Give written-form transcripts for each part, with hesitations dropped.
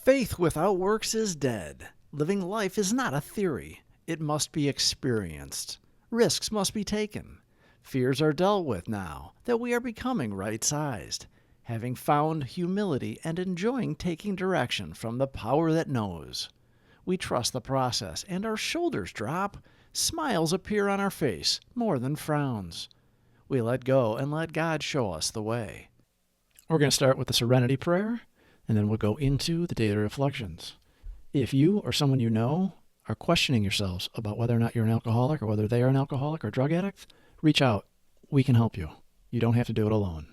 Faith without works is dead. Living life is not a theory. It must be experienced. Risks must be taken. Fears are dealt with now that we are becoming right-sized, having found humility and enjoying taking direction from the power that knows. We trust the process and our shoulders drop. Smiles appear on our face more than frowns. We let go and let God show us the way. We're going to start with the Serenity Prayer, and then we'll go into the daily reflections. If you or someone you know are questioning yourselves about whether or not you're an alcoholic or whether they are an alcoholic or drug addict, reach out. We can help you. You don't have to do it alone.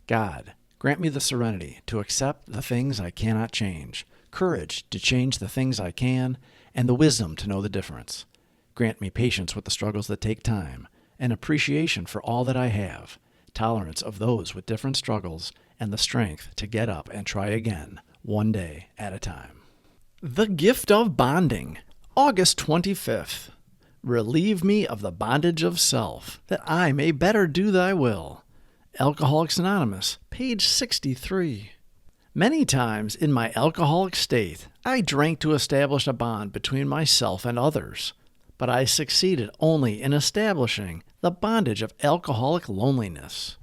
God, grant me the serenity to accept the things I cannot change, courage to change the things I can, and the wisdom to know the difference. Grant me patience with the struggles that take time, and appreciation for all that I have, tolerance of those with different struggles, and the strength to get up and try again, one day at a time. The Gift of Bonding, August 25th. Relieve me of the bondage of self, that I may better do thy will. Alcoholics Anonymous, page 63. Many times in my alcoholic state, I drank to establish a bond between myself and others, but I succeeded only in establishing the bondage of alcoholic loneliness.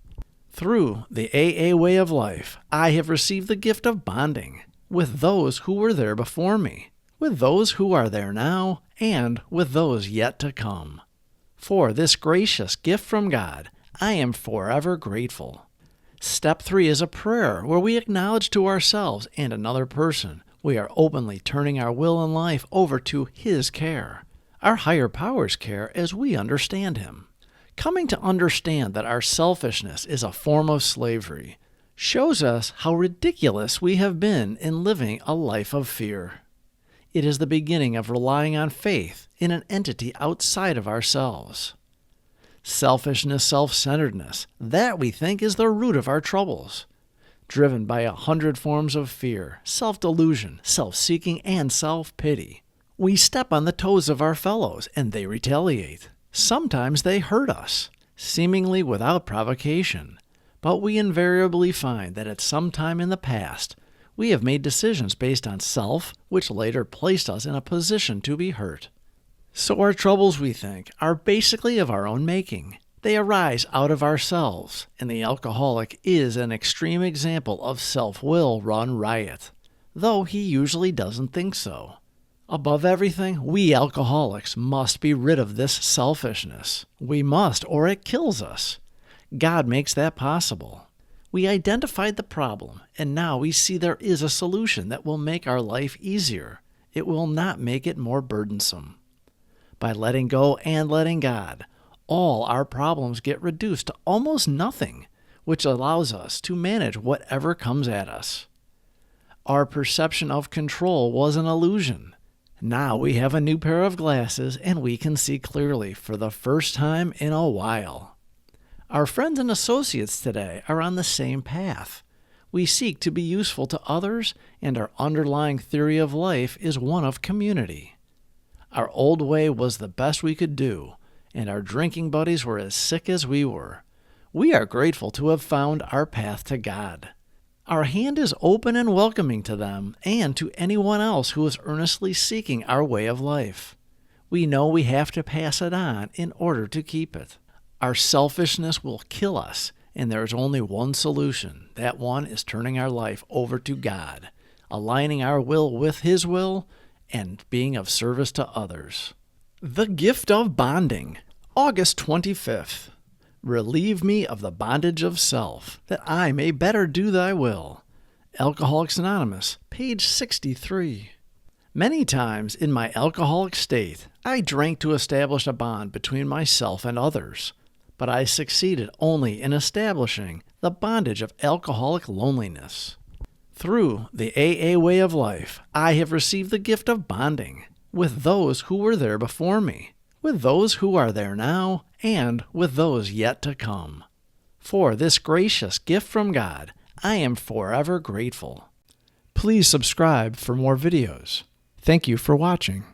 Through the AA way of life, I have received the gift of bonding with those who were there before me, with those who are there now, and with those yet to come. For this gracious gift from God, I am forever grateful. Step 3 is a prayer where we acknowledge to ourselves and another person we are openly turning our will and life over to His care, our higher power's care as we understand Him. Coming to understand that our selfishness is a form of slavery shows us how ridiculous we have been in living a life of fear. It is the beginning of relying on faith in an entity outside of ourselves. Selfishness, self-centeredness, that we think is the root of our troubles. Driven by 100 forms of fear, self-delusion, self-seeking, and self-pity, we step on the toes of our fellows and they retaliate. Sometimes they hurt us, seemingly without provocation, but we invariably find that at some time in the past, we have made decisions based on self, which later placed us in a position to be hurt. So our troubles, we think, are basically of our own making. They arise out of ourselves, and the alcoholic is an extreme example of self-will run riot, though he usually doesn't think so. Above everything, we alcoholics must be rid of this selfishness. We must, or it kills us. God makes that possible. We identified the problem, and now we see there is a solution that will make our life easier. It will not make it more burdensome. By letting go and letting God, all our problems get reduced to almost nothing, which allows us to manage whatever comes at us. Our perception of control was an illusion. Now we have a new pair of glasses and we can see clearly for the first time in a while. Our friends and associates today are on the same path. We seek to be useful to others, and our underlying theory of life is one of community. Our old way was the best we could do, and our drinking buddies were as sick as we were. We are grateful to have found our path to God. Our hand is open and welcoming to them and to anyone else who is earnestly seeking our way of life. We know we have to pass it on in order to keep it. Our selfishness will kill us, and there is only one solution. That one is turning our life over to God, aligning our will with His will, and being of service to others. The Gift of Bonding, August 25th. Relieve me of the bondage of self, that I may better do thy will. Alcoholics Anonymous, page 63. Many times in my alcoholic state, I drank to establish a bond between myself and others, but I succeeded only in establishing the bondage of alcoholic loneliness. Through the AA way of life, I have received the gift of bonding with those who were there before me, with those who are there now, and with those yet to come. For this gracious gift from God, I am forever grateful. Please subscribe for more videos. Thank you for watching.